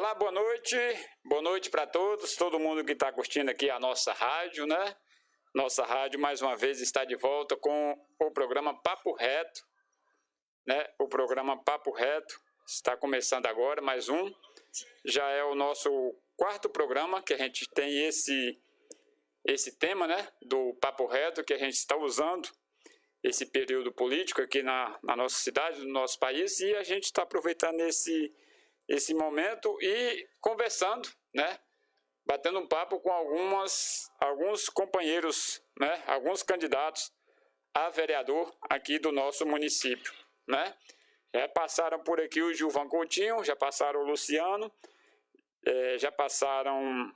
Olá, boa noite para todos, todo mundo que está curtindo aqui a nossa rádio, né? Nossa rádio mais uma vez está de volta com o programa Papo Reto, né? O programa Papo Reto está começando agora, mais um. Já é o nosso quarto programa que a gente tem esse tema, né? Do Papo Reto que a gente está usando esse período político aqui na nossa cidade, no nosso país, e a gente está aproveitando esse momento e conversando, né? Batendo um papo com alguns companheiros, né? Alguns candidatos a vereador aqui do nosso município, né? Já passaram por aqui o Gilvan Coutinho, já passaram o Luciano, já passaram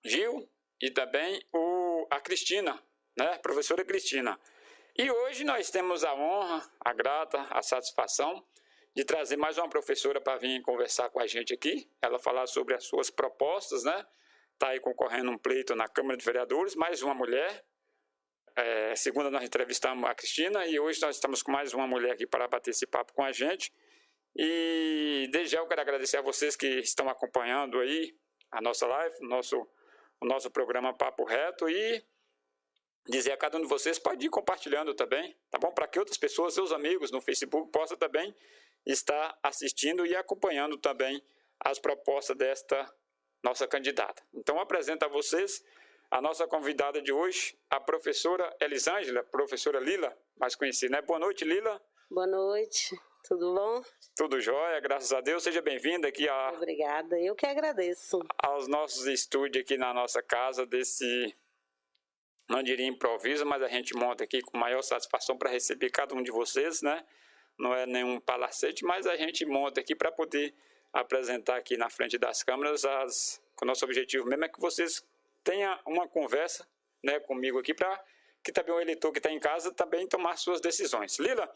Gil e também a Cristina, né? A professora Cristina. E hoje nós temos a honra, a grata, a satisfação de trazer mais uma professora para vir conversar com a gente aqui, ela falar sobre as suas propostas, né? Está aí concorrendo um pleito na Câmara de Vereadores, mais uma mulher. Segunda nós entrevistamos a Cristina e hoje nós estamos com mais uma mulher aqui para bater esse papo com a gente. E desde já eu quero agradecer a vocês que estão acompanhando aí a nossa live, o nosso programa Papo Reto, e dizer a cada um de vocês, pode ir compartilhando também, tá bom? Para que outras pessoas, seus amigos no Facebook, possam também estar assistindo e acompanhando também as propostas desta nossa candidata. Então, apresento a vocês a nossa convidada de hoje, a professora Elisângela, professora Lila, mais conhecida, né? Boa noite, Lila. Boa noite, tudo bom? Tudo jóia, graças a Deus. Seja bem-vinda aqui Obrigada, eu que agradeço. Aos nossos estúdios aqui na nossa casa, não diria improviso, mas a gente monta aqui com maior satisfação para receber cada um de vocês, né? Não é nenhum palacete, mas a gente monta aqui para poder apresentar aqui na frente das câmeras o nosso objetivo mesmo é que vocês tenham uma conversa, né, comigo aqui, para que também o eleitor que está em casa também tomar suas decisões. Lila,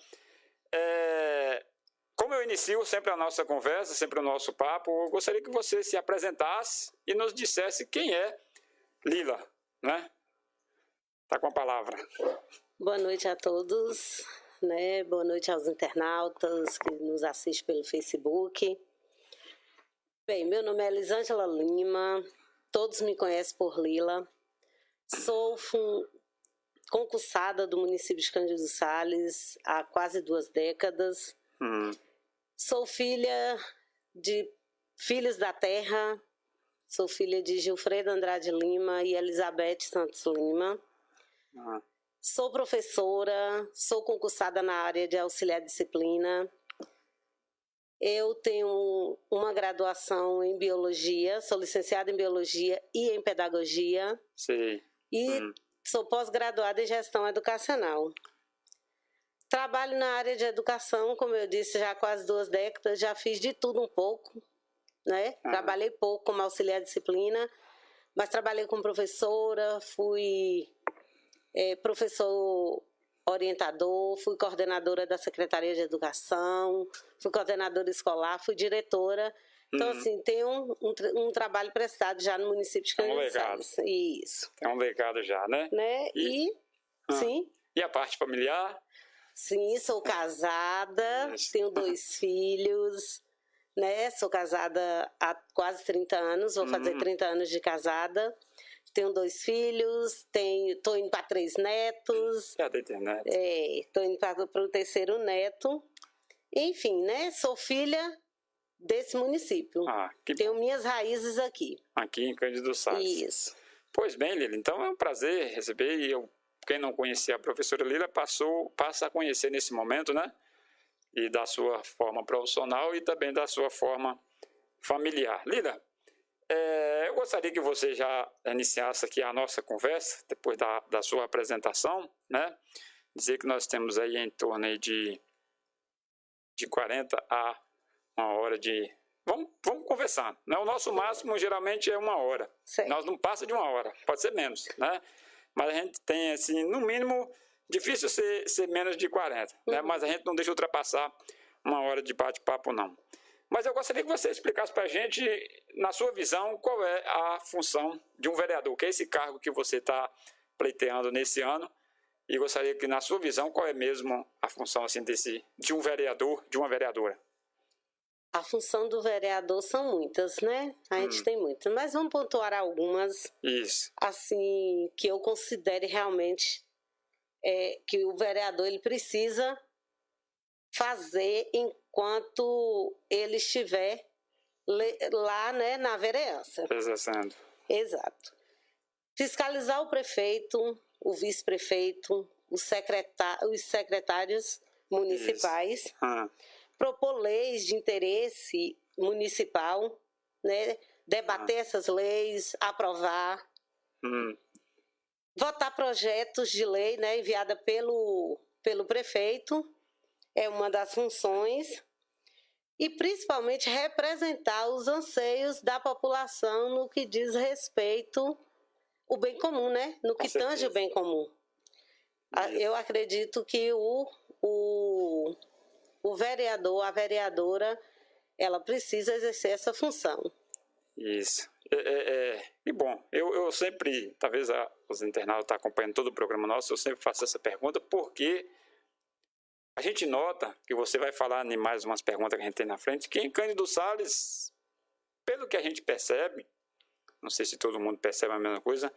como eu inicio sempre a nossa conversa, sempre o nosso papo, eu gostaria que você se apresentasse e nos dissesse quem é Lila, né? Está com a palavra. Boa noite a todos, né? Boa noite aos internautas que nos assistem pelo Facebook. Bem, meu nome é Elisângela Lima, todos me conhecem por Lila. Sou concursada do município de Cândido Sales há quase 2 décadas. Sou filha de Filhos da Terra, sou filha de Gilfredo Andrade Lima e Elizabeth Santos Lima. Sou professora, sou concursada na área de auxiliar disciplina. Eu tenho uma graduação em biologia, sou licenciada em biologia e em pedagogia. Sim. E sou pós-graduada em gestão educacional. Trabalho na área de educação, como eu disse, já há quase 2 décadas, já fiz de tudo um pouco, né? Trabalhei pouco como auxiliar disciplina, mas trabalhei como professora, fui professor orientador, fui coordenadora da Secretaria de Educação, fui coordenadora escolar, fui diretora. Então, assim, tenho um trabalho prestado já no município de Cândido Sales. Isso. É um legado já, né? Sim. E a parte familiar? Sim, sou casada, tenho 2 filhos, né? Sou casada há quase 30 anos, vou fazer 30 anos de casada. Tenho 2 filhos, estou indo para 3 netos. Já tem neto. Estou indo para o 3º neto. Enfim, né? Sou filha desse município. Tenho minhas raízes aqui. Aqui em Cândido Sales. Isso. Pois bem, Lila, então é um prazer receber, e quem não conhecia a professora Lila passa a conhecer nesse momento, né? E da sua forma profissional e também da sua forma familiar. Lila, eu gostaria que você já iniciasse aqui a nossa conversa, depois da sua apresentação, né? Dizer que nós temos aí em torno aí de 40 a 1 hora de... Vamos conversando, né? O nosso máximo geralmente é 1 hora. Certo. Nós não passa de 1 hora, pode ser menos, né? Mas a gente tem, assim, no mínimo, difícil ser menos de 40, né? Mas a gente não deixa ultrapassar 1 hora de bate-papo, não. Mas eu gostaria que você explicasse para a gente, na sua visão, qual é a função de um vereador, que é esse cargo que você está pleiteando nesse ano, e gostaria que, na sua visão, qual é mesmo a função assim, de um vereador, de uma vereadora? A função do vereador são muitas, né? A gente tem muitas, mas vamos pontuar algumas. Isso. Assim, que eu considere realmente que o vereador ele precisa fazer enquanto ele estiver lá, né, na vereança. Exercendo. Exato. Fiscalizar o prefeito, o vice-prefeito, os secretários municipais, propor leis de interesse municipal, né, debater essas leis, aprovar, votar projetos de lei, né, enviada pelo prefeito, é uma das funções, e principalmente representar os anseios da população no que diz respeito ao bem comum, né? No que tange o bem comum. Eu acredito que o vereador, a vereadora, ela precisa exercer essa função. Isso. E bom, eu sempre, talvez os internautas estão acompanhando todo o programa nosso, eu sempre faço essa pergunta, porque a gente nota que você vai falar em mais umas perguntas que a gente tem na frente, que em Cândido Sales, pelo que a gente percebe, não sei se todo mundo percebe a mesma coisa,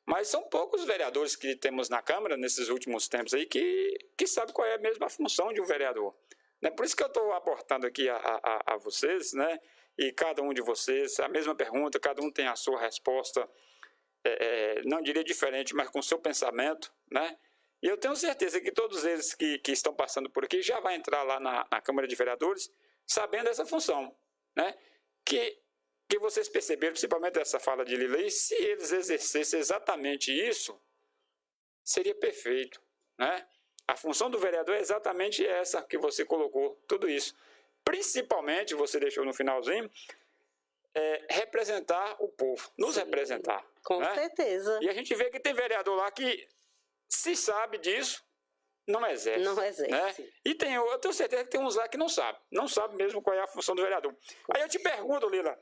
mas são poucos vereadores que temos na Câmara nesses últimos tempos aí que sabem qual é a mesma função de um vereador. Né? Por isso que eu estou aportando aqui a vocês, né? E cada um de vocês, a mesma pergunta, cada um tem a sua resposta, não diria diferente, mas com o seu pensamento, né? E eu tenho certeza que todos eles que estão passando por aqui já vão entrar lá na Câmara de Vereadores sabendo essa função, né? Que vocês perceberam, principalmente essa fala de Lilei, se eles exercessem exatamente isso, seria perfeito, né? A função do vereador é exatamente essa que você colocou, tudo isso. Principalmente, você deixou no finalzinho, representar o povo, nos representar. Com certeza. E a gente vê que tem vereador lá que, se sabe disso, não exerce. Não exerce. Né? E eu tenho certeza que tem uns lá que não sabe mesmo qual é a função do vereador. Aí eu te pergunto, Lila,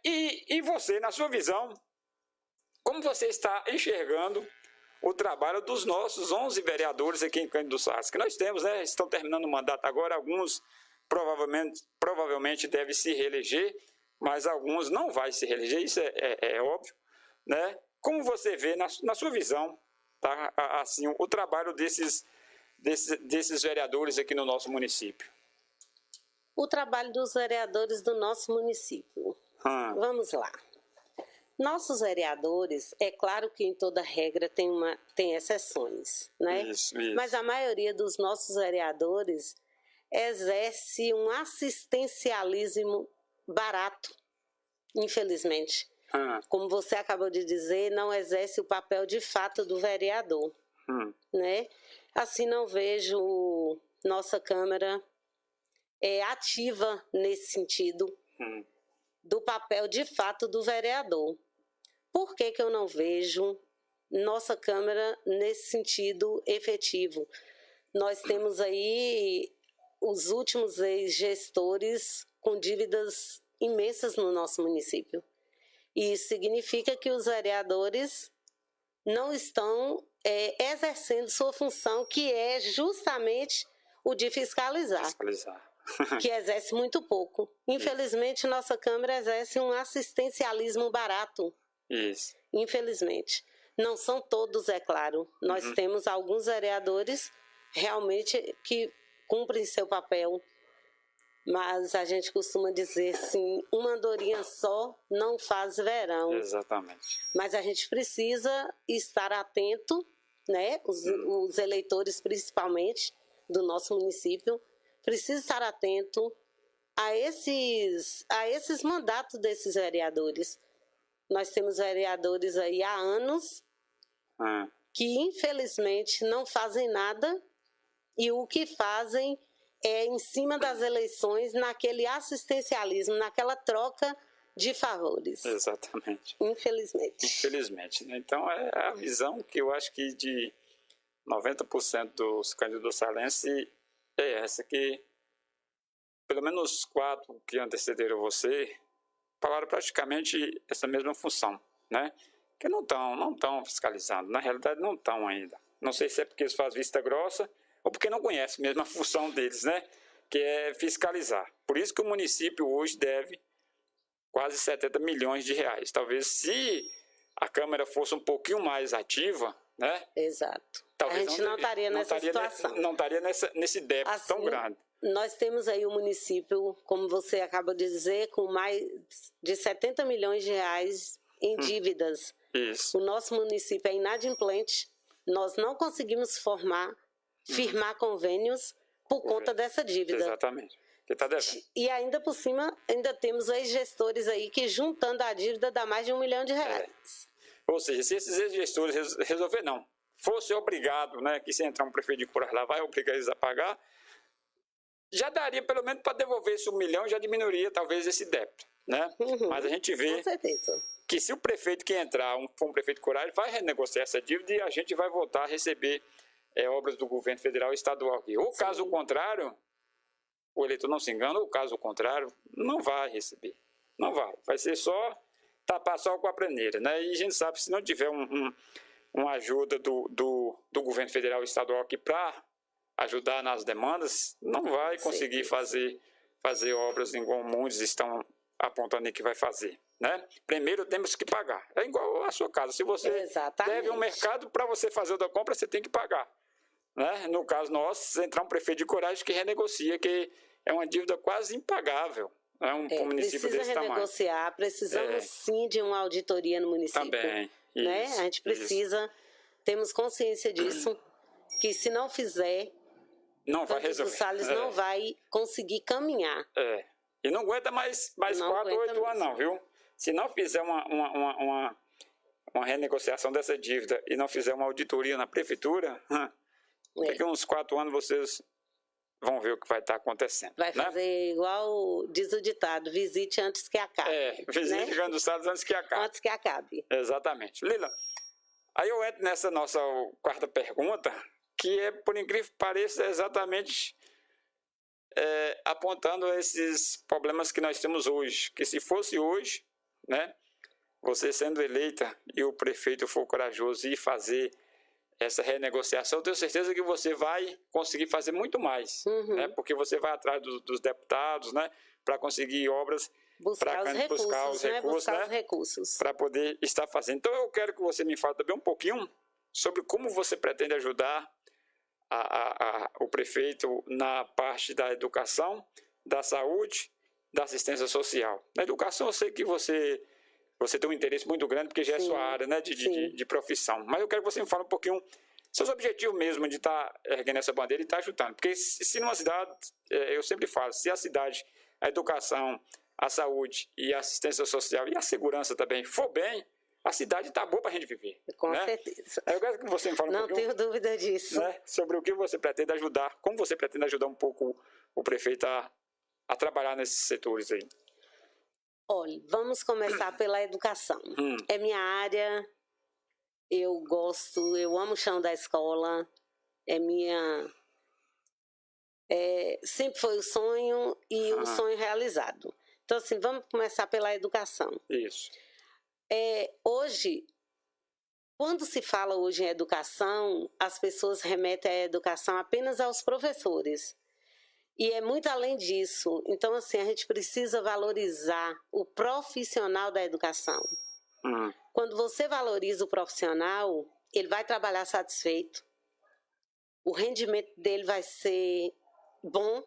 e você, na sua visão, como você está enxergando o trabalho dos nossos 11 vereadores aqui em Cândido Sales, que nós temos, né? Estão terminando o mandato agora, alguns provavelmente devem se reeleger, mas alguns não vai se reeleger, isso é óbvio, né? Como você vê, na sua visão, tá? Assim, o trabalho desses vereadores aqui no nosso município? O trabalho dos vereadores do nosso município. Vamos lá. Nossos vereadores, é claro que em toda regra tem exceções, né? Isso. Mas a maioria dos nossos vereadores exerce um assistencialismo barato, infelizmente. Como você acabou de dizer, não exerce o papel de fato do vereador, né? Assim, não vejo nossa Câmara ativa nesse sentido do papel de fato do vereador. Por que eu não vejo nossa Câmara nesse sentido efetivo? Nós temos aí os últimos ex-gestores com dívidas imensas no nosso município. E isso significa que os vereadores não estão exercendo sua função, que é justamente o de fiscalizar. Que exerce muito pouco. Infelizmente, nossa Câmara exerce um assistencialismo barato. Isso. Infelizmente. Não são todos, é claro. Nós temos alguns vereadores realmente que cumprem seu papel, mas a gente costuma dizer assim, uma andorinha só não faz verão. Exatamente. Mas a gente precisa estar atento, né? Os eleitores, principalmente, do nosso município, precisa estar atento a esses mandatos desses vereadores. Nós temos vereadores aí há anos que, infelizmente, não fazem nada e o que fazem é em cima das eleições, naquele assistencialismo, naquela troca de favores. Exatamente. Infelizmente. Infelizmente. Né? Então, é a visão que eu acho que de 90% dos candidatos salenses é essa, que pelo menos 4 que antecederam você falaram praticamente essa mesma função, né? Que não estão fiscalizando, na realidade não estão ainda. Não sei se é porque eles fazem vista grossa ou porque não conhecem mesmo a função deles, né? que é fiscalizar. Por isso que o município hoje deve quase 70 milhões de reais. Talvez se a Câmara fosse um pouquinho mais ativa, né? Exato. Talvez a gente não estaria nessa situação. Não estaria nesse débito assim, tão grande. Nós temos aí o município, como você acaba de dizer, com mais de 70 milhões de reais em dívidas. Isso. O nosso município é inadimplente. Nós não conseguimos firmar convênios por conta dessa dívida. Exatamente. Que tá devendo. E ainda por cima, ainda temos ex-gestores aí que, juntando a dívida, dá mais de R$1 milhão. Ou seja, se esses ex-gestores resolver não, fosse obrigado, né, que se entrar um prefeito de Coras lá, vai obrigar eles a pagar, já daria pelo menos para devolver esse R$1 milhão, já diminuiria talvez esse débito, né? Mas a gente vê que se o prefeito que entrar, for um prefeito de Corais, vai renegociar essa dívida e a gente vai voltar a receber obras do governo federal e estadual aqui. Ou caso contrário, o eleitor não se engana, ou caso contrário, não vai receber. Não vai. Vai ser só tapar sol com a peneira, né? E a gente sabe que se não tiver uma ajuda do governo federal e estadual aqui para ajudar nas demandas, não vai conseguir fazer obras igual muitos estão apontando aí que vai fazer, né? Primeiro temos que pagar. É igual a sua casa. Se você deve um mercado, para você fazer outra compra, você tem que pagar. Né? No caso nosso, se entrar um prefeito de Coragem que renegocia, que é uma dívida quase impagável. Um município desse tamanho. Precisa renegociar, precisamos sim de uma auditoria no município. Também. Né? A gente precisa, temos consciência disso, que se não fizer, não vai resolver. O Salles não vai conseguir caminhar. E não aguenta mais 4 ou 8 anos não, viu? Se não fizer uma renegociação dessa dívida e não fizer uma auditoria na prefeitura, daqui a uns 4 anos vocês vão ver o que vai estar acontecendo. Vai fazer igual diz o ditado, visite antes que acabe. Visite o Grande dos Estados antes que acabe. Antes que acabe. Exatamente. Lila, aí eu entro nessa nossa quarta pergunta, que é, por incrível que pareça, exatamente apontando esses problemas que nós temos hoje. Que se fosse hoje, né, você sendo eleita e o prefeito for corajoso e fazer essa renegociação, eu tenho certeza que você vai conseguir fazer muito mais, né? Porque você vai atrás dos deputados, né? Para conseguir obras, buscar os recursos, para poder estar fazendo. Então eu quero que você me fale também um pouquinho sobre como você pretende ajudar o prefeito na parte da educação, da saúde, da assistência social. Na educação eu sei que você tem um interesse muito grande, porque já é sua área, né, de profissão. Mas eu quero que você me fale um pouquinho seus objetivos mesmo de estar erguendo essa bandeira e estar ajudando. Porque se numa cidade, eu sempre falo, se a cidade, a educação, a saúde e a assistência social e a segurança também for bem, a cidade está boa para a gente viver. Com certeza. Eu quero que você me fale um pouquinho. Não tenho dúvida disso. Né, sobre o que você pretende ajudar, como você pretende ajudar um pouco o prefeito a trabalhar nesses setores aí. Olha, vamos começar pela educação. É minha área, eu gosto, eu amo o chão da escola, sempre foi o sonho e o sonho realizado. Então, assim, vamos começar pela educação. Isso. Hoje, quando se fala hoje em educação, as pessoas remetem a educação apenas aos professores. E é muito além disso. Então, assim, a gente precisa valorizar o profissional da educação. Quando você valoriza o profissional, ele vai trabalhar satisfeito, o rendimento dele vai ser bom,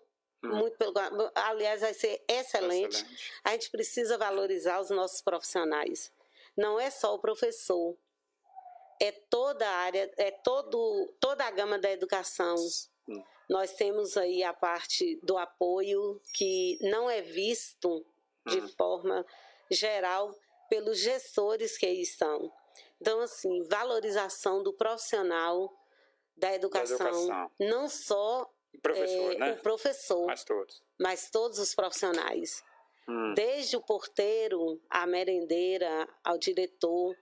aliás, vai ser excelente. A gente precisa valorizar os nossos profissionais. Não é só o professor, é toda a área, toda a gama da educação. Nós temos aí a parte do apoio, que não é visto de forma geral pelos gestores que aí estão. Então, assim, valorização do profissional da educação. Não só o professor, mas todos os profissionais. Desde o porteiro, à merendeira, ao diretor.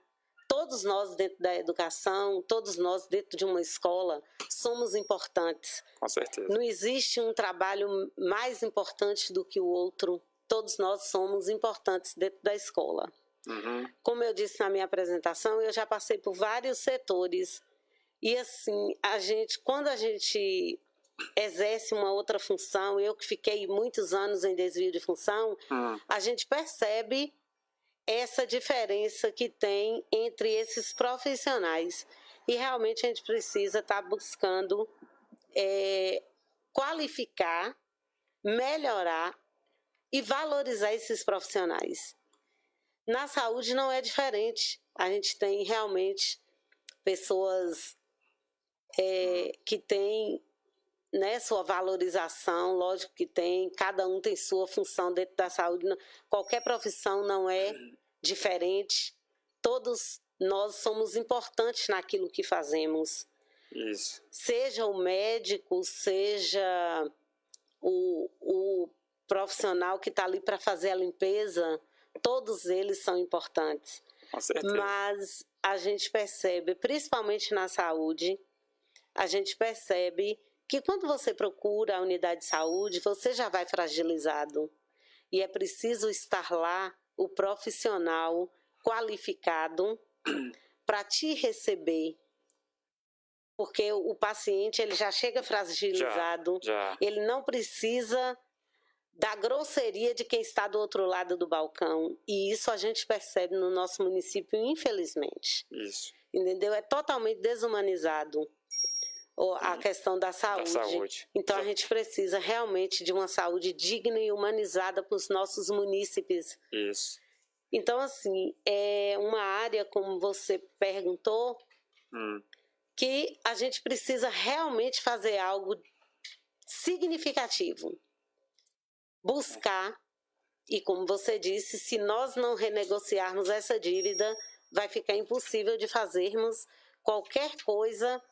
Todos nós dentro da educação, todos nós dentro de uma escola, somos importantes. Com certeza. Não existe um trabalho mais importante do que o outro. Todos nós somos importantes dentro da escola. Como eu disse na minha apresentação, eu já passei por vários setores. E assim, quando a gente exerce uma outra função, eu que fiquei muitos anos em desvio de função, a gente percebe essa diferença que tem entre esses profissionais. E realmente a gente precisa estar buscando qualificar, melhorar e valorizar esses profissionais. Na saúde não é diferente. A gente tem realmente pessoas que têm, né, sua valorização, lógico que tem, cada um tem sua função dentro da saúde. Qualquer profissão não é diferente. Todos nós somos importantes naquilo que fazemos. Isso. Seja o médico, seja o profissional que está ali para fazer a limpeza, todos eles são importantes. Com certeza. Mas a gente percebe, principalmente na saúde, a gente percebe que quando você procura a unidade de saúde, você já vai fragilizado. E é preciso estar lá, o profissional qualificado, para te receber. Porque o paciente ele já chega fragilizado, já. Ele não precisa da grosseria de quem está do outro lado do balcão. E isso a gente percebe no nosso município, infelizmente. Isso. Entendeu? É totalmente desumanizado a questão da saúde. Então a gente precisa realmente de uma saúde digna e humanizada para os nossos munícipes. Isso. Então, assim, é uma área, como você perguntou, que a gente precisa realmente fazer algo significativo. Buscar, e como você disse, se nós não renegociarmos essa dívida, vai ficar impossível de fazermos qualquer coisa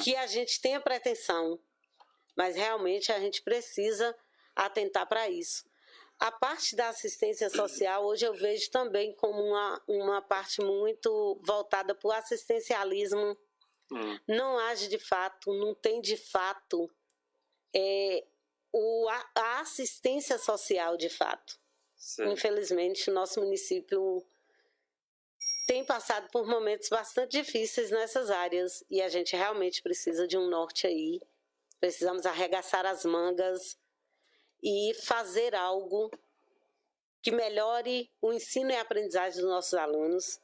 que a gente tenha pretensão. Mas realmente a gente precisa atentar para isso. A parte da assistência social, hoje eu vejo também como uma parte muito voltada para o assistencialismo. Não age de fato, não tem de fato a assistência social de fato. Sim. Infelizmente, o nosso município tem passado por momentos bastante difíceis nessas áreas e a gente realmente precisa de um norte aí. Precisamos arregaçar as mangas e fazer algo que melhore o ensino e a aprendizagem dos nossos alunos,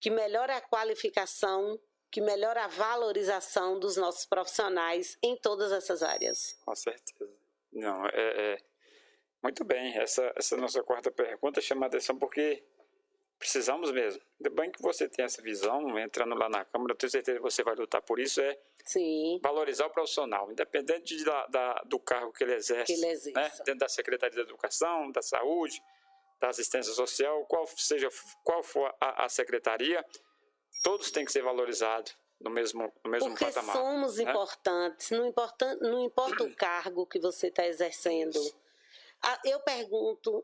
que melhore a qualificação, que melhore a valorização dos nossos profissionais em todas essas áreas. Com certeza. Não, muito bem. Essa nossa quarta pergunta chama a atenção porque precisamos mesmo. Ainda bem que você tem essa visão, entrando lá na Câmara, eu tenho certeza que você vai lutar por isso, Sim. Valorizar o profissional, independente do cargo que ele exerce, né? Dentro da Secretaria da Educação, da Saúde, da Assistência Social, qual for a secretaria, todos têm que ser valorizados no mesmo porque patamar. Porque somos importantes, não importa o cargo que você está exercendo. Isso.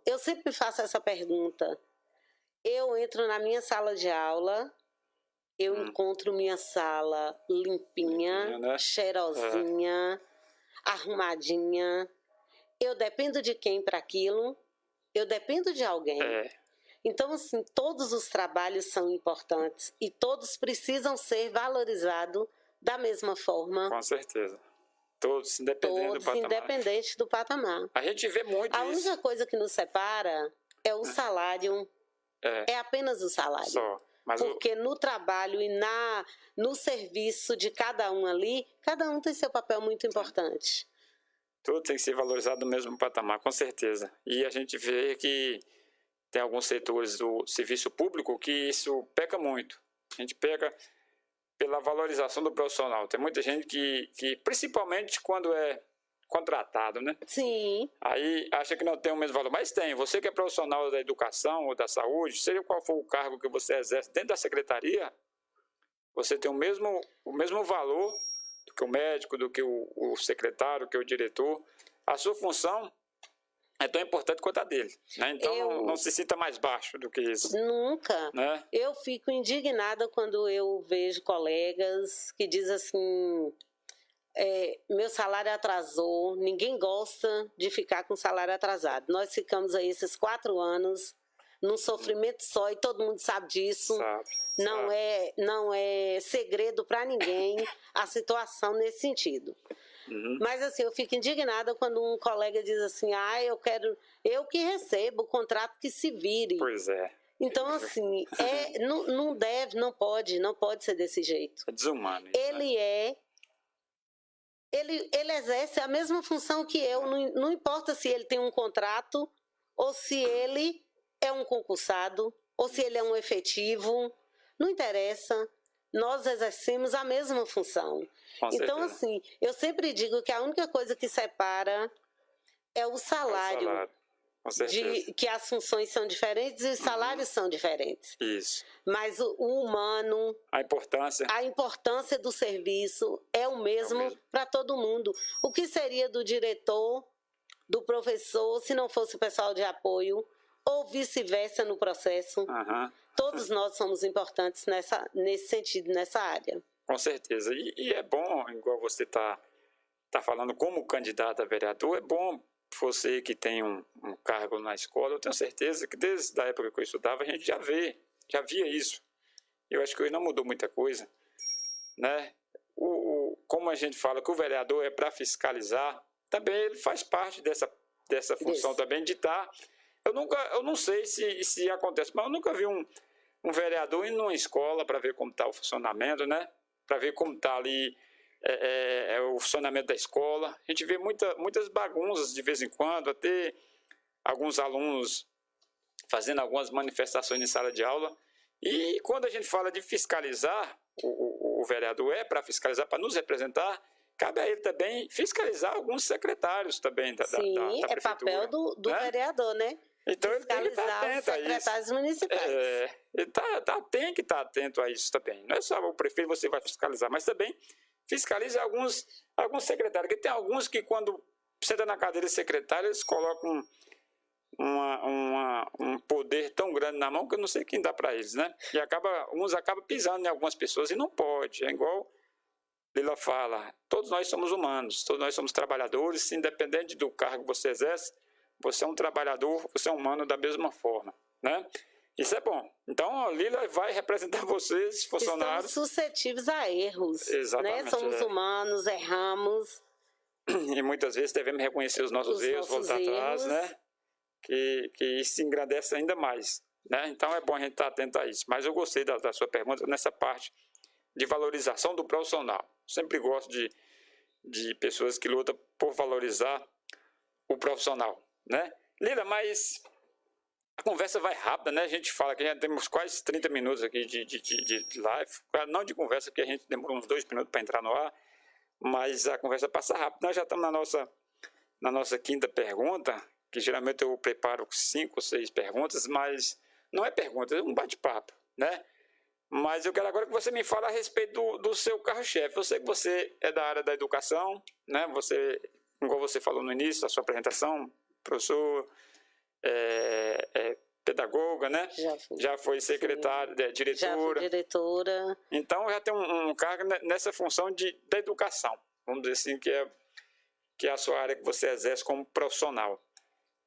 Eu sempre faço essa pergunta. Eu entro na minha sala de aula, eu encontro minha sala limpinha, né? Cheirosinha, arrumadinha. Eu dependo de quem para aquilo? Eu dependo de alguém. Então, assim, todos os trabalhos são importantes e todos precisam ser valorizados da mesma forma. Com certeza. Todos, independente do patamar. A gente vê muito isso. A única coisa que nos separa é o salário. É apenas o salário. Só. Porque no trabalho e no serviço de cada um ali, cada um tem seu papel muito importante. Tudo tem que ser valorizado no mesmo patamar, com certeza. E a gente vê que tem alguns setores do serviço público que isso peca muito. A gente pega pela valorização do profissional. Tem muita gente que principalmente quando é contratado, né? Sim. Aí acha que não tem o mesmo valor, mas tem. Você que é profissional da educação ou da saúde, seja qual for o cargo que você exerce dentro da secretaria, você tem o mesmo valor do que o médico, do que o secretário, do que o diretor. A sua função é tão importante quanto a dele, né? Então não se sinta mais baixo do que isso. Nunca. Né? Eu fico indignada quando eu vejo colegas que dizem assim... meu salário atrasou, ninguém gosta de ficar com salário atrasado. Nós ficamos aí esses 4 anos num sofrimento só e todo mundo sabe disso. Não é segredo para ninguém a situação nesse sentido. Mas assim, eu fico indignada quando um colega diz assim, eu que recebo o contrato que se vire. Pois é. Então, assim, não deve, não pode ser desse jeito. É desumano isso, Ele exerce a mesma função que eu, não importa se ele tem um contrato, ou se ele é um concursado, ou se ele é um efetivo, não interessa, nós exercemos a mesma função. Então, assim, eu sempre digo que a única coisa que separa é o salário. Que as funções são diferentes e os salários são diferentes. Isso. Mas o humano, a importância do serviço é o mesmo para todo mundo. O que seria do diretor, do professor, se não fosse o pessoal de apoio, ou vice-versa no processo? Todos nós somos importantes nesse sentido, nessa área. Com certeza. E é bom, igual você está falando como candidato a vereador, é bom você que tem um cargo na escola. Eu tenho certeza que desde a época que eu estudava a gente já via isso. Eu acho que hoje não mudou muita coisa, né? Como a gente fala que o vereador é para fiscalizar, também ele faz parte dessa função também de estar. Eu não sei se acontece, mas eu nunca vi um vereador indo numa escola para ver como está o funcionamento, né? Para ver como está ali o funcionamento da escola. A gente vê muitas bagunças de vez em quando, até alguns alunos fazendo algumas manifestações em sala de aula. E quando a gente fala de fiscalizar, o vereador é para fiscalizar, para nos representar, cabe a ele também fiscalizar alguns secretários também da prefeitura. É papel do vereador, né? Então ele tem que estar atento a isso. Secretários municipais. Ele tem que estar atento a isso também. Não é só o prefeito você vai fiscalizar, mas também fiscaliza alguns secretários. Porque tem alguns que quando senta na cadeira de secretário, eles colocam um poder tão grande na mão que eu não sei quem dá para eles, né? E uns acabam pisando em algumas pessoas e não pode. É igual Lila fala, todos nós somos humanos, todos nós somos trabalhadores, independente do cargo que você exerce, você é um trabalhador, você é humano da mesma forma, né? Isso é bom. Então, a Lila vai representar vocês, funcionários. Estamos suscetíveis a erros. Exatamente. Né? Somos humanos, erramos. E muitas vezes devemos reconhecer os nossos erros, voltar atrás, né? Que isso engrandece ainda mais, né? Então, é bom a gente estar atento a isso. Mas eu gostei da sua pergunta nessa parte de valorização do profissional. Sempre gosto de pessoas que lutam por valorizar o profissional, né? Lila, mas a conversa vai rápida, né? A gente fala que já temos quase 30 minutos aqui de live, não de conversa, porque a gente demorou uns 2 minutos para entrar no ar, mas a conversa passa rápido. Nós já estamos na nossa quinta pergunta, que geralmente eu preparo 5 ou 6 perguntas, mas não é pergunta, é um bate-papo, né? Mas eu quero agora que você me fale a respeito do seu carro-chefe. Eu sei que você é da área da educação, né? Você, igual você falou no início da sua apresentação, professor, pedagoga, né? Já foi secretária, diretora. Já fui diretora. Então, já tem um cargo nessa função da educação, vamos dizer assim, que é a sua área que você exerce como profissional.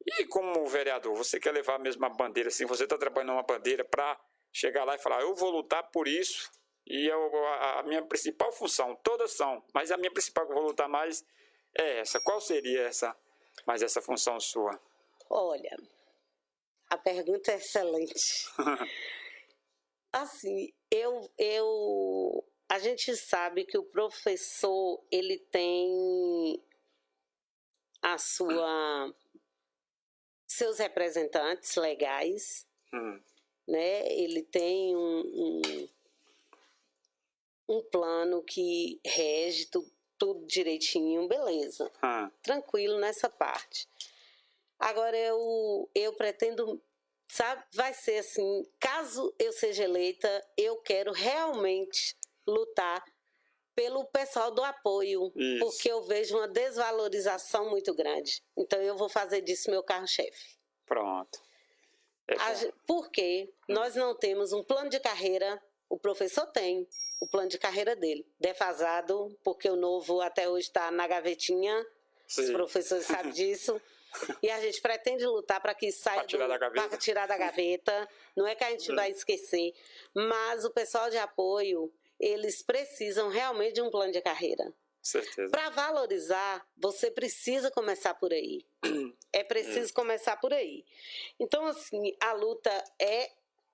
E como vereador, você quer levar a mesma bandeira, assim, você está trabalhando uma bandeira para chegar lá e falar, eu vou lutar por isso, e a minha principal função, todas são, mas a minha principal que eu vou lutar mais é essa. Qual seria essa função sua? Olha, a pergunta é excelente. Assim, a gente sabe que o professor, ele tem seus representantes legais, né? Ele tem um plano que rege tudo direitinho, beleza. Tranquilo nessa parte. Agora, eu pretendo, sabe, vai ser assim, caso eu seja eleita, eu quero realmente lutar pelo pessoal do apoio, porque eu vejo uma desvalorização muito grande. Então, eu vou fazer disso meu carro-chefe. Pronto. Porque nós não temos um plano de carreira, o professor tem o plano de carreira dele, defasado, porque o novo até hoje está na gavetinha, os professores sabem disso, e a gente pretende lutar para que isso saia para tirar da gaveta, não é que a gente vai esquecer, mas o pessoal de apoio, eles precisam realmente de um plano de carreira. Certeza. Para valorizar, você precisa começar por aí. É preciso começar por aí. Então, assim, a luta é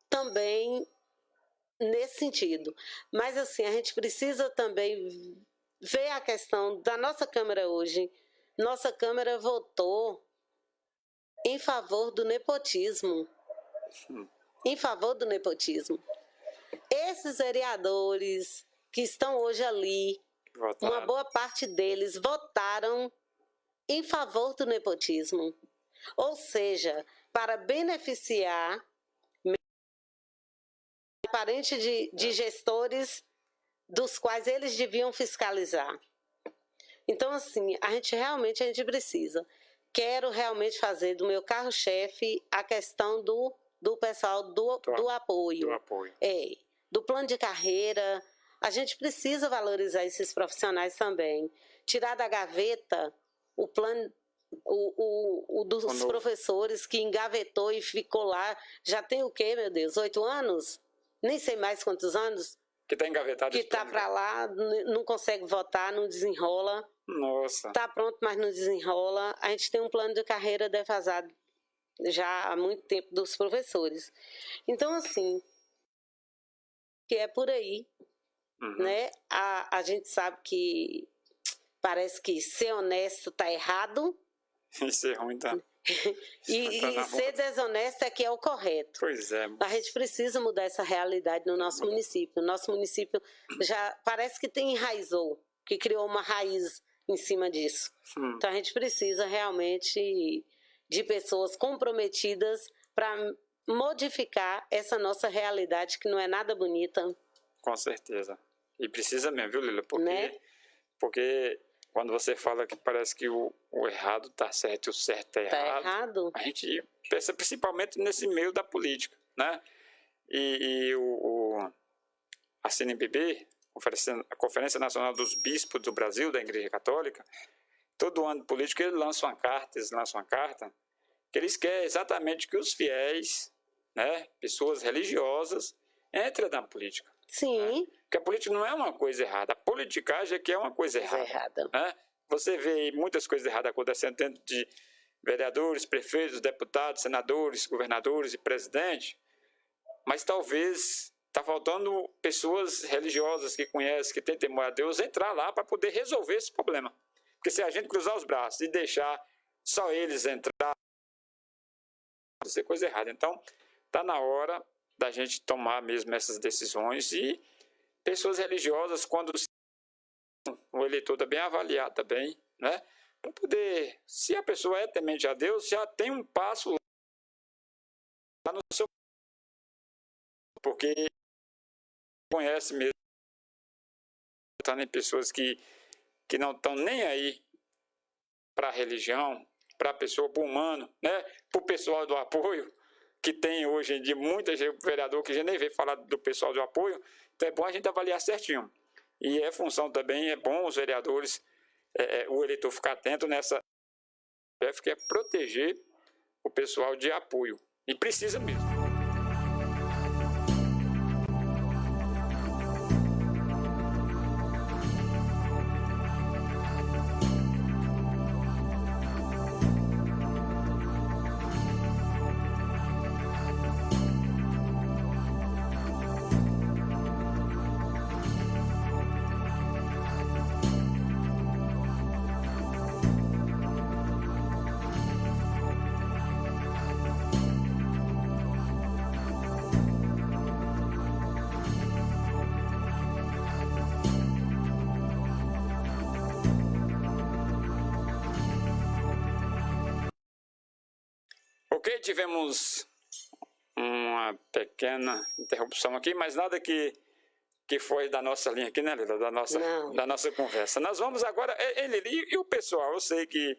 também nesse sentido. Mas, assim, a gente precisa também ver a questão da nossa Câmara hoje. Nossa Câmara votou em favor do nepotismo. Em favor do nepotismo. Esses vereadores que estão hoje ali, uma boa parte deles votaram em favor do nepotismo. Ou seja, para beneficiar parentes de gestores dos quais eles deviam fiscalizar. Então, assim, a gente precisa. Quero realmente fazer do meu carro-chefe a questão do pessoal do apoio. Do apoio. Do plano de carreira. A gente precisa valorizar esses profissionais também. Tirar da gaveta o plano dos professores que engavetou e ficou lá. Já tem o quê, meu Deus? 8 anos? Nem sei mais quantos anos. Que está engavetado. Que está para lá, não consegue votar, não desenrola. Nossa. Está pronto, mas não desenrola. A gente tem um plano de carreira defasado já há muito tempo dos professores. Então, assim, que é por aí, né? A gente sabe que parece que ser honesto está errado. E ser ruim tá. E ser desonesto é que é o correto. Pois é. A gente precisa mudar essa realidade no nosso município. O nosso município já parece que enraizou, que criou uma raiz em cima disso. Então a gente precisa realmente de pessoas comprometidas para modificar essa nossa realidade que não é nada bonita. Com certeza. E precisa mesmo, viu, Lila? Porque, né? Porque quando você fala que parece que o errado está certo e o certo está errado, a gente pensa principalmente nesse meio da política, né? E a CNBB, a Conferência Nacional dos Bispos do Brasil, da Igreja Católica, todo ano político eles lançam uma carta, que eles querem exatamente que os fiéis, né, pessoas religiosas, entrem na política. Sim. Né? Porque a política não é uma coisa errada, a politicagem é que é uma coisa errada. Né? Você vê muitas coisas erradas acontecendo dentro de vereadores, prefeitos, deputados, senadores, governadores e presidentes, mas talvez está faltando pessoas religiosas que conhecem, que têm temor a Deus, entrar lá para poder resolver esse problema. Porque se a gente cruzar os braços e deixar só eles entrar, vai ser coisa errada. Então, está na hora da gente tomar mesmo essas decisões e pessoas religiosas, quando o eleitor também avaliar também, né? Para poder, se a pessoa é temente a Deus, já tem um passo lá no seu... Porque conhece mesmo, tá em pessoas que não estão nem aí para a religião, para a pessoa, para o humano, né? Para o pessoal do apoio, que tem hoje em dia muita gente, vereador que já nem vê falar do pessoal do apoio. Então é bom a gente avaliar certinho. E é função também, é bom os vereadores, o eleitor ficar atento nessa, que é proteger o pessoal de apoio. E precisa mesmo. Ok, tivemos uma pequena interrupção aqui, mas nada que foi da nossa linha aqui, né, Lila? Da nossa conversa. Nós vamos agora... E o pessoal, eu sei que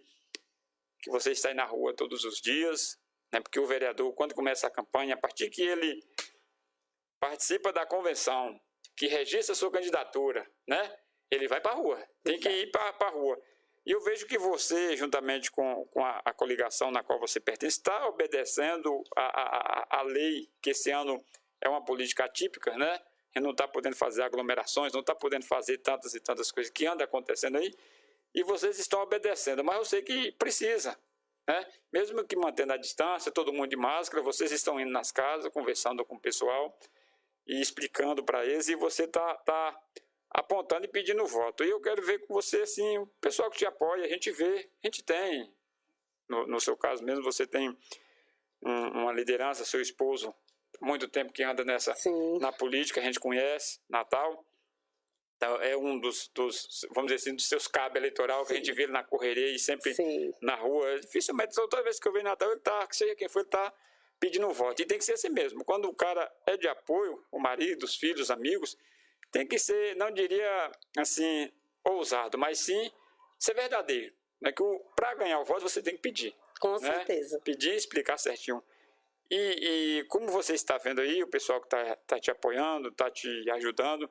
você está aí na rua todos os dias, né, porque o vereador, quando começa a campanha, a partir que ele participa da convenção, que registra a sua candidatura, né, ele vai para a rua, tem que ir para a rua. E eu vejo que você, juntamente com a coligação na qual você pertence, está obedecendo a lei, que esse ano é uma política atípica, né? a gente não está podendo fazer aglomerações, não está podendo fazer tantas e tantas coisas que andam acontecendo aí, e vocês estão obedecendo, mas eu sei que precisa, né? Mesmo que mantendo a distância, todo mundo de máscara, vocês estão indo nas casas, conversando com o pessoal e explicando para eles, e você tá apontando e pedindo voto. E eu quero ver com você, assim, o pessoal que te apoia, a gente vê, a gente tem, no seu caso mesmo, você tem uma liderança, seu esposo, muito tempo que anda na política, a gente conhece, Natal. Então, é um dos vamos dizer assim, dos seus cabos eleitorais, que a gente vê ele na correria e sempre na rua. Dificilmente, toda vez que eu vejo Natal, ele tá, seja quem for, ele tá pedindo voto. E tem que ser assim mesmo. Quando o cara é de apoio, o marido, os filhos, os amigos, tem que ser, não diria assim, ousado, mas sim ser verdadeiro. Né? Que para ganhar o voto, você tem que pedir. Com certeza. Pedir e explicar certinho. E como você está vendo aí, o pessoal que tá te apoiando, está te ajudando,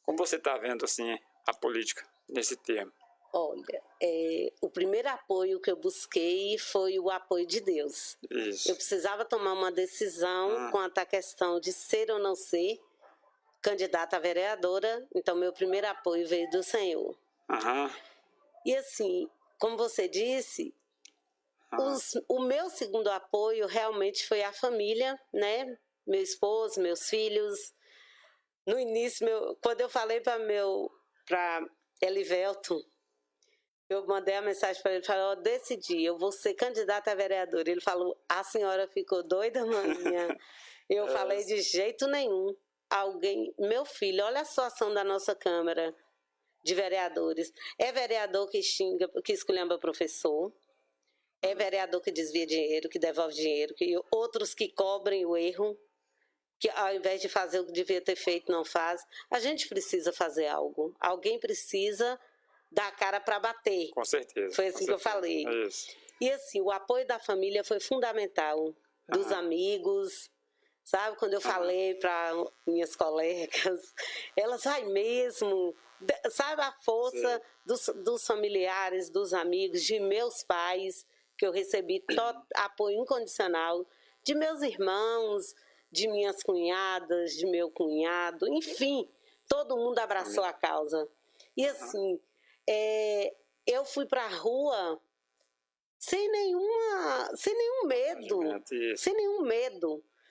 como você está vendo assim a política nesse termo? Olha, o primeiro apoio que eu busquei foi o apoio de Deus. Isso. Eu precisava tomar uma decisão quanto à questão de ser ou não ser candidata a vereadora, então meu primeiro apoio veio do Senhor. E assim, como você disse, o meu segundo apoio realmente foi a família, né? Meu esposo, meus filhos. No início, quando eu falei para Elivelton, eu mandei a mensagem para ele, falei, decidi, eu vou ser candidata a vereadora. Ele falou, a senhora ficou doida, maninha? Eu falei, de jeito nenhum. Meu filho, olha a situação da nossa Câmara de Vereadores. É vereador que xinga, que esculhamba professor. É vereador que desvia dinheiro, que devolve dinheiro, outros que cobrem o erro, que ao invés de fazer o que devia ter feito, não faz. A gente precisa fazer algo. Alguém precisa dar a cara para bater. Com certeza. Foi assim que eu falei. É isso. E assim, o apoio da família foi fundamental. Dos amigos, sabe? Quando eu falei para minhas colegas, elas vai mesmo, sabe? A força dos familiares, dos amigos, de meus pais, que eu recebi apoio incondicional, de meus irmãos, de minhas cunhadas, de meu cunhado, enfim, todo mundo abraçou a causa. E assim, eu fui para a rua sem nenhum medo,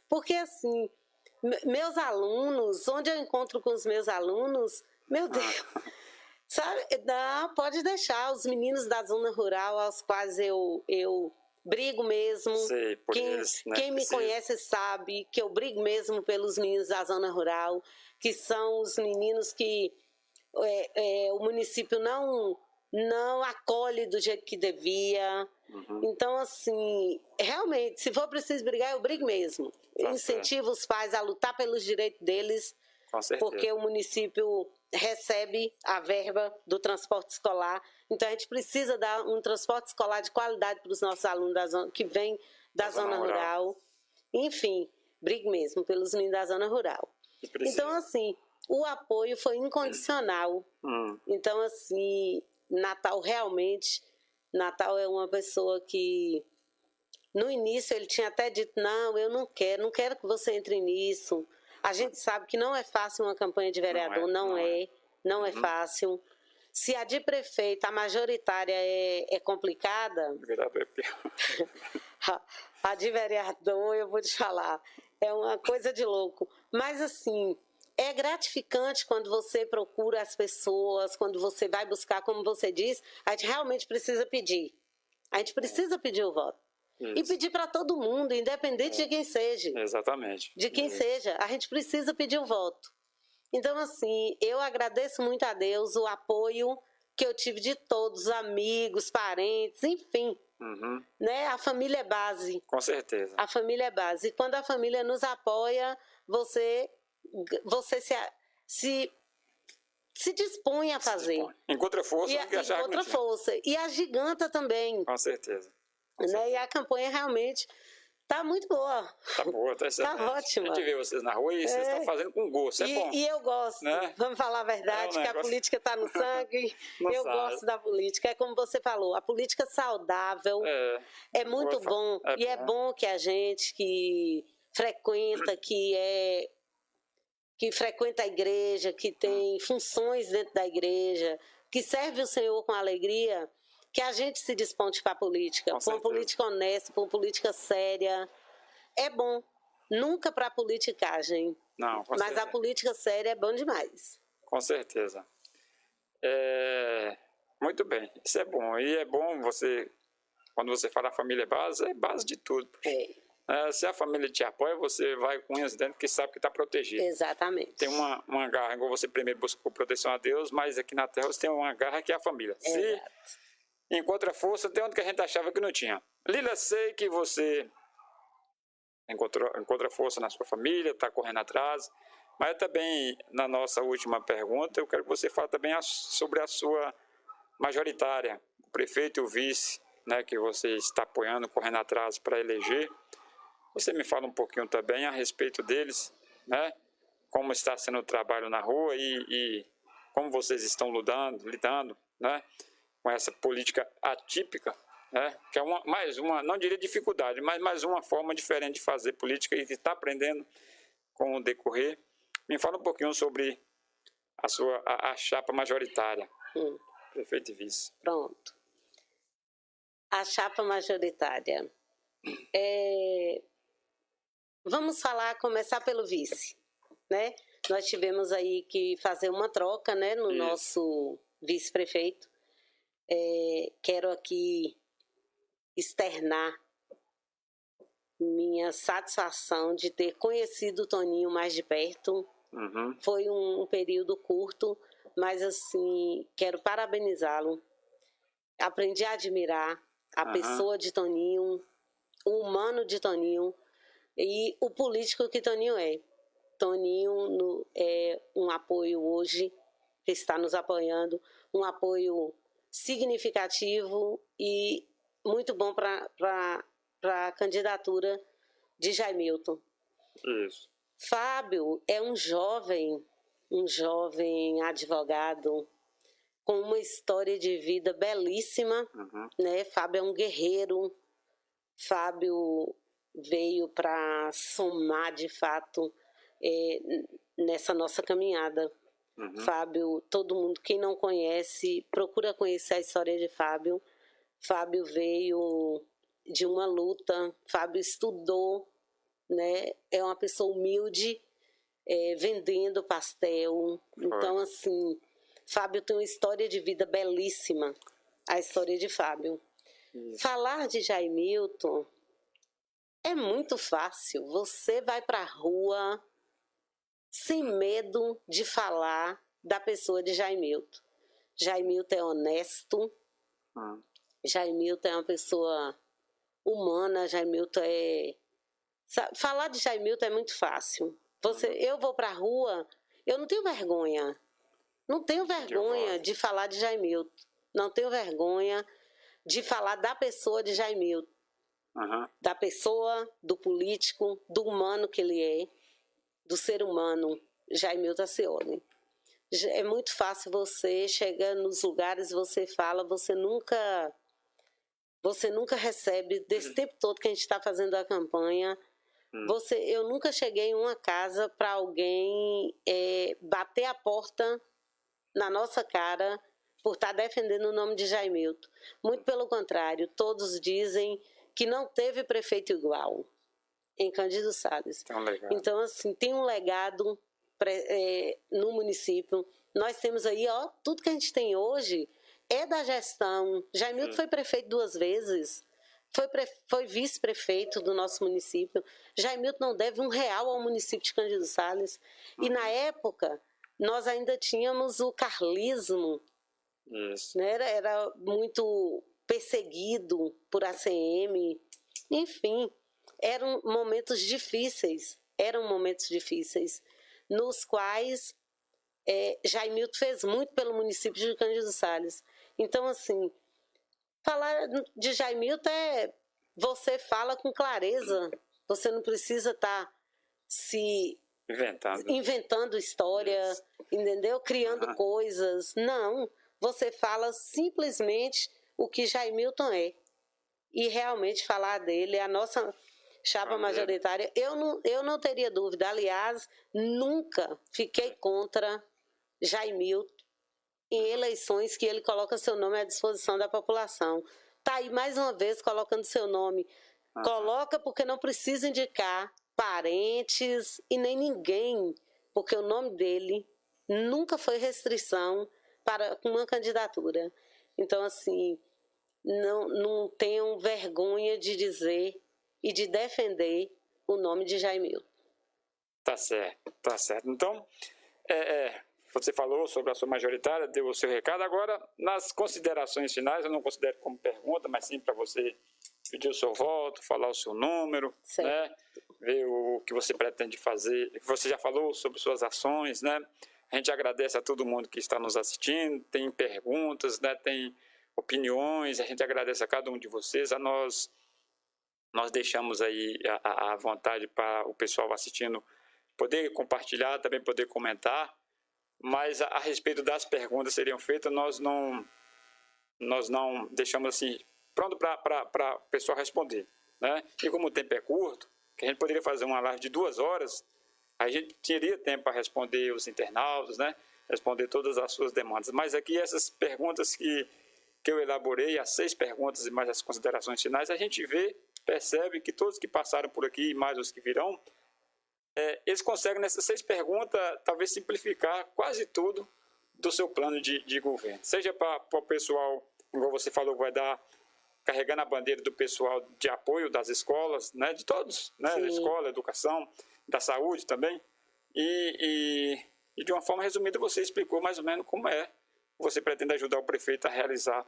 porque assim, meus alunos, onde eu encontro com os meus alunos, meu Deus, sabe, não, pode deixar, os meninos da zona rural, aos quais eu brigo mesmo. Sei, por eles, né? Quem me conhece sabe que eu brigo mesmo pelos meninos da zona rural, que são os meninos que o município não acolhe do jeito que devia. Então, assim, realmente, se for preciso brigar, eu brigo mesmo. Incentivo os pais a lutar pelos direitos deles, porque o município recebe a verba do transporte escolar. Então, a gente precisa dar um transporte escolar de qualidade para os nossos alunos que vêm da zona rural. Enfim, brigo mesmo pelos meninos da zona rural. Então, assim, o apoio foi incondicional. Então, assim, Natal é uma pessoa que, no início, ele tinha até dito, não, eu não quero que você entre nisso. A gente sabe que não é fácil uma campanha de vereador, não é fácil. Se a de prefeito, a majoritária é complicada, a de vereador, eu vou te falar, é uma coisa de louco. Mas, assim, é gratificante quando você procura as pessoas, quando você vai buscar, como você diz, a gente realmente precisa pedir. A gente precisa pedir o voto. E pedir para todo mundo, independente de quem seja. Exatamente. De quem seja, a gente precisa pedir o voto. Então, assim, eu agradeço muito a Deus o apoio que eu tive de todos, amigos, parentes, enfim. Né? A família é base. Com certeza. A família é base. E quando a família nos apoia, você se dispõe a fazer. Encontra força. Encontra força. E agiganta também. Com certeza. Né? E a campanha realmente está muito boa. Está boa, está excelente. Está ótima. A gente vê vocês na rua e vocês estão fazendo com gosto, é bom. E eu gosto, né? Vamos falar a verdade, que a política está no sangue. Eu gosto da política. É como você falou, a política saudável é muito bom. E é bom que a gente que frequenta, que que frequenta a igreja, que tem funções dentro da igreja, que serve o Senhor com alegria, que a gente se desponte para a política, para uma política honesta, para uma política séria. É bom, nunca para a politicagem. Não, com mas certeza. A política séria é bom demais. Com certeza. Muito bem, isso é bom. E é bom você, quando você fala família é base de tudo. Se a família te apoia, você vai com unhas dentro que sabe que está protegido. Exatamente. Tem uma garra, igual você primeiro buscou proteção a Deus, mas aqui na Terra você tem uma garra que é a família. Exato. Se encontra força, tem onde que a gente achava que não tinha. Lila, sei que você encontra força na sua família, está correndo atrás, mas também na nossa última pergunta, eu quero que você fale também sobre a sua majoritária, o prefeito e o vice, né, que você está apoiando, correndo atrás para eleger. Você me fala um pouquinho também a respeito deles, né? Como está sendo o trabalho na rua e como vocês estão lidando, né? Com essa política atípica, né? Que é mais uma, não diria dificuldade, mas mais uma forma diferente de fazer política e que está aprendendo com o decorrer. Me fala um pouquinho sobre a chapa majoritária, prefeito e vice. Pronto. A chapa majoritária. Vamos começar pelo vice, né? Nós tivemos aí que fazer uma troca, né, no nosso vice-prefeito. Quero aqui externar minha satisfação de ter conhecido o Toninho mais de perto. Foi um período curto, mas assim, quero parabenizá-lo. Aprendi a admirar a pessoa de Toninho, o humano de Toninho e o político que Toninho é. Toninho é um apoio hoje, que está nos apoiando, um apoio significativo e muito bom para a candidatura de Jaimilton. Isso. Fábio é um jovem advogado com uma história de vida belíssima, né? Fábio é um guerreiro. Fábio veio para somar de fato nessa nossa caminhada. Fábio, todo mundo, quem não conhece, procura conhecer a história de Fábio. Fábio veio de uma luta, Fábio estudou, né? É uma pessoa humilde, vendendo pastel. Então, assim, Fábio tem uma história de vida belíssima, a história de Fábio. Falar de Jaimilton é muito fácil. Você vai para a rua sem medo de falar da pessoa de Jaimilton. Jaimilton é honesto, Jaimilton é uma pessoa humana, Jaimilton falar de Jaimilton é muito fácil. Eu vou para a rua, eu não tenho vergonha. Não tenho vergonha de falar de Jaimilton. Não tenho vergonha de falar da pessoa de Jaimilton. Da pessoa, do político, do humano que ele é, do ser humano, Jaimilton Acioli. É muito fácil você chegar nos lugares, você fala, você nunca recebe, desse tempo todo que a gente está fazendo a campanha, eu nunca cheguei em uma casa para alguém bater a porta na nossa cara por estar defendendo o nome de Jaimilton. Muito pelo contrário, todos dizem que não teve prefeito igual em Cândido Sales. Então, assim, tem um legado no município. Nós temos aí, tudo que a gente tem hoje é da gestão. Jaimilton foi prefeito 2 vezes, foi vice-prefeito do nosso município. Jaimilton não deve R$1 ao município de Cândido Sales. E na época, nós ainda tínhamos o carlismo, né? Era muito perseguido por ACM, enfim, eram momentos difíceis, nos quais Jaimilton fez muito pelo município de Cândido Sales. Então, assim, falar de Jaimilton você fala com clareza, você não precisa estar se inventando história, entendeu? Criando coisas, não, você fala simplesmente o que Jaimilton é. E realmente falar dele, chapa majoritária. Eu não teria dúvida. Aliás, nunca fiquei contra Jaimilton em eleições que ele coloca seu nome à disposição da população. Está aí mais uma vez colocando seu nome. Coloca porque não precisa indicar parentes e nem ninguém, porque o nome dele nunca foi restrição para uma candidatura. Então, assim, não tenham vergonha de dizer e de defender o nome de Jaimilton. Tá certo, tá certo. Então, você falou sobre a sua majoritária, deu o seu recado. Agora, nas considerações finais, eu não considero como pergunta, mas sim para você pedir o seu voto, falar o seu número, né? Ver o que você pretende fazer. Você já falou sobre suas ações, né? A gente agradece a todo mundo que está nos assistindo, tem perguntas, né? Tem opiniões, a gente agradece a cada um de vocês. Nós deixamos aí a vontade para o pessoal assistindo poder compartilhar, também poder comentar, mas a respeito das perguntas que seriam feitas, nós não deixamos assim pronto para o pessoal responder, né? E como o tempo é curto, que a gente poderia fazer uma live de 2 horas, a gente teria tempo para responder os internautas, né? Responder todas as suas demandas. Mas aqui essas perguntas que eu elaborei, as 6 perguntas e mais as considerações finais, a gente percebe que todos que passaram por aqui e mais os que virão, eles conseguem nessas 6 perguntas talvez simplificar quase tudo do seu plano de governo. Seja para o pessoal, como você falou, vai dar carregando a bandeira do pessoal de apoio das escolas, né, de todos, né, da escola, educação, da saúde também, e de uma forma resumida você explicou mais ou menos como você pretende ajudar o prefeito a realizar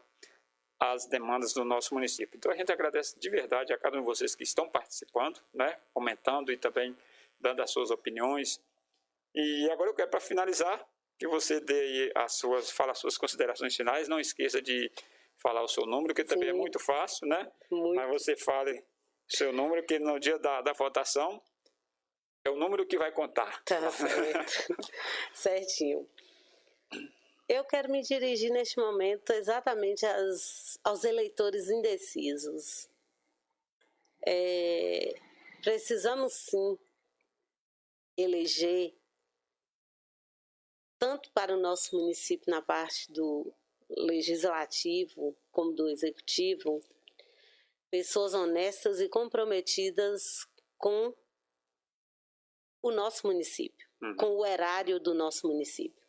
as demandas do nosso município. Então a gente agradece de verdade a cada um de vocês que estão participando, né, comentando e também dando as suas opiniões. E agora eu quero, para finalizar, que você dê fala as suas considerações finais. Não esqueça de falar o seu número, que também é muito fácil, né? Mas você fale o seu número, que no dia da votação é o número que vai contar. Tá certo. Certinho. Eu quero me dirigir neste momento exatamente aos eleitores indecisos. Precisamos sim eleger, tanto para o nosso município na parte do legislativo como do executivo, pessoas honestas e comprometidas com o nosso município, com o erário do nosso município,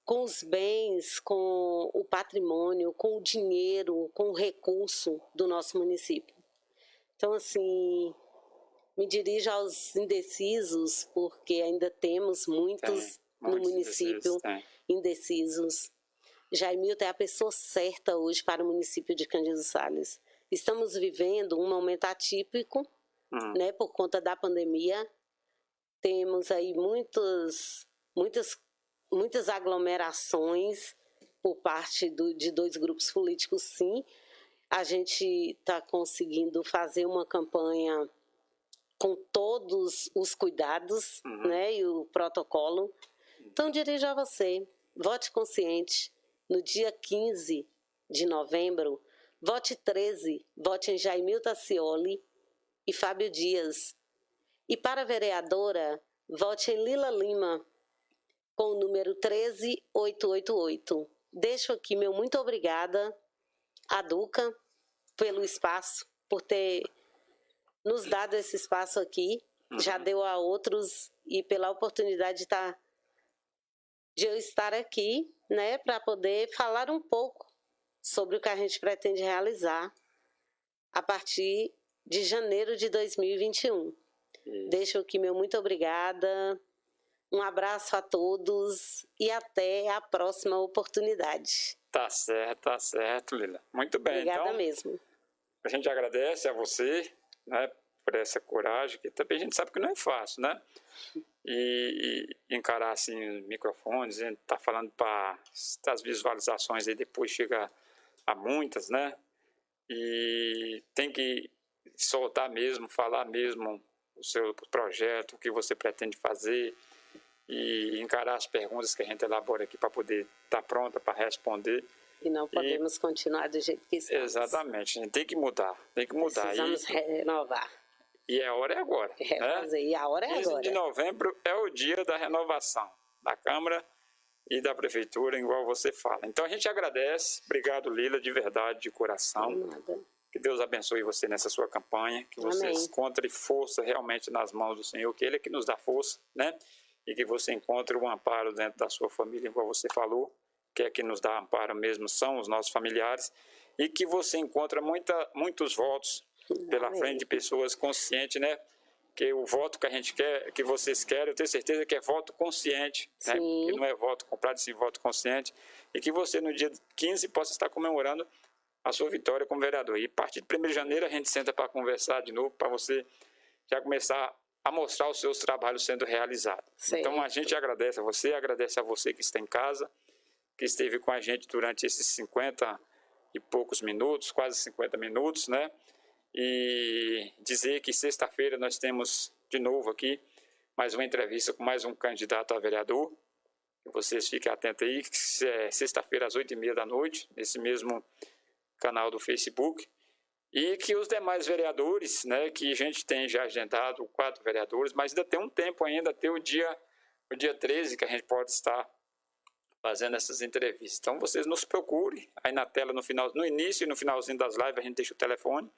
com os bens, com o patrimônio, com o dinheiro, com o recurso do nosso município. Então, assim, me dirijo aos indecisos, porque ainda temos muitos no município indecisos. Jaimilton é a pessoa certa hoje para o município de Cândido Sales. Estamos vivendo um momento atípico, né, por conta da pandemia. Temos aí muitas aglomerações por parte de 2 grupos políticos, sim. A gente está conseguindo fazer uma campanha com todos os cuidados, né, e o protocolo. Então, dirijo a você, vote consciente. No dia 15 de novembro, vote 13, vote em Jaimilton Acioli e Fábio Dias. E para a vereadora, vote em Lila Lima, com o número 13888. Deixo aqui meu muito obrigada à Duca pelo espaço, por ter nos dado esse espaço aqui, já deu a outros, e pela oportunidade de eu estar aqui, né, para poder falar um pouco sobre o que a gente pretende realizar a partir de janeiro de 2021. Deixo aqui meu muito obrigada, um abraço a todos e até a próxima oportunidade. Tá certo, Lila. Muito bem. Obrigada então, mesmo. A gente agradece a você, né, por essa coragem, que também a gente sabe que não é fácil, né? E encarar assim os microfones, a gente tá falando para as visualizações aí depois chega a muitas, né? E tem que soltar mesmo, falar mesmo o seu projeto, o que você pretende fazer e encarar as perguntas que a gente elabora aqui para poder estar pronta para responder. E não podemos continuar do jeito que estamos. Exatamente, a gente tem que mudar, Precisamos renovar. E a hora é agora. Refazer, e a hora é 15 agora. de novembro é o dia da renovação da Câmara e da Prefeitura, igual você fala. Então a gente agradece, obrigado Lila, de verdade, de coração. Nada. Que Deus abençoe você nessa sua campanha, que você Amém. encontre força realmente nas mãos do Senhor, que Ele é que nos dá força, né? E que você encontre um amparo dentro da sua família, igual você falou, que é que nos dá amparo mesmo, são os nossos familiares, e que você encontra muitos votos pela Amém. frente de pessoas conscientes, né? Que o voto que a gente quer, que vocês querem, eu tenho certeza que é voto consciente, né? Que não é voto comprado, sim voto consciente, e que você no dia 15 possa estar comemorando a sua vitória como vereador. E a partir de 1º de janeiro a gente senta para conversar de novo, para você já começar a mostrar os seus trabalhos sendo realizados. Certo. Então a gente agradece a você que está em casa, que esteve com a gente durante esses 50 e poucos minutos, quase 50 minutos, né? E dizer que sexta-feira nós temos de novo aqui mais uma entrevista com mais um candidato a vereador. Vocês fiquem atentos aí, que é sexta-feira às 8h30 da noite, nesse mesmo canal do Facebook. E que os demais vereadores, né, que a gente tem já agendado, 4 vereadores, mas ainda tem um tempo ainda, até o dia 13, que a gente pode estar fazendo essas entrevistas. Então vocês nos procurem, aí na tela, no início e no finalzinho das lives a gente deixa o telefone,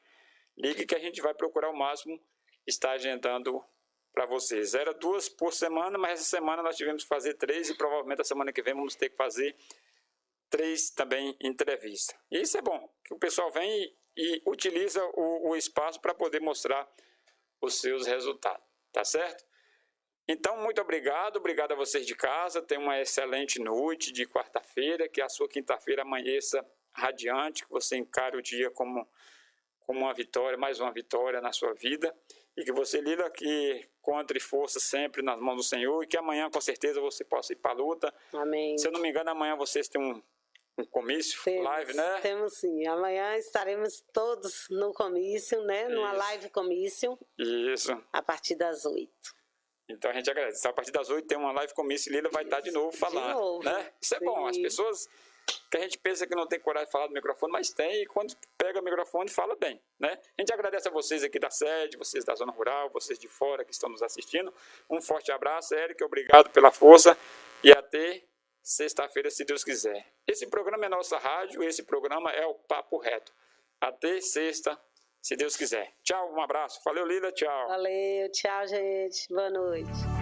ligue que a gente vai procurar ao máximo estar agendando para vocês. Era 2 por semana, mas essa semana nós tivemos que fazer 3 e provavelmente a semana que vem vamos ter que fazer 3 também entrevistas. E isso é bom, que o pessoal vem e utiliza o espaço para poder mostrar os seus resultados, tá certo? Então, muito obrigado a vocês de casa, tenham uma excelente noite de quarta-feira, que a sua quinta-feira amanheça radiante, que você encare o dia como uma vitória, mais uma vitória na sua vida, e que você, Lila, que encontre força sempre nas mãos do Senhor, e que amanhã, com certeza, você possa ir para a luta. Amém. Se eu não me engano, amanhã vocês têm um comício, live, né? Temos sim. Amanhã estaremos todos no comício, né? Numa live comício. Isso. A partir das 8. Então a gente agradece. A partir das 8 tem uma live comício e Lila vai estar de novo falando. De novo. Né? Isso é bom. As pessoas que a gente pensa que não tem coragem de falar do microfone, mas tem, e quando pega o microfone fala bem, né? A gente agradece a vocês aqui da sede, vocês da zona rural, vocês de fora que estão nos assistindo. Um forte abraço, Érico, obrigado pela força e até sexta-feira, se Deus quiser. Esse programa é nossa rádio, esse programa é o Papo Reto. Até sexta, se Deus quiser. Tchau, um abraço. Valeu, Lila, tchau. Valeu, tchau, gente. Boa noite.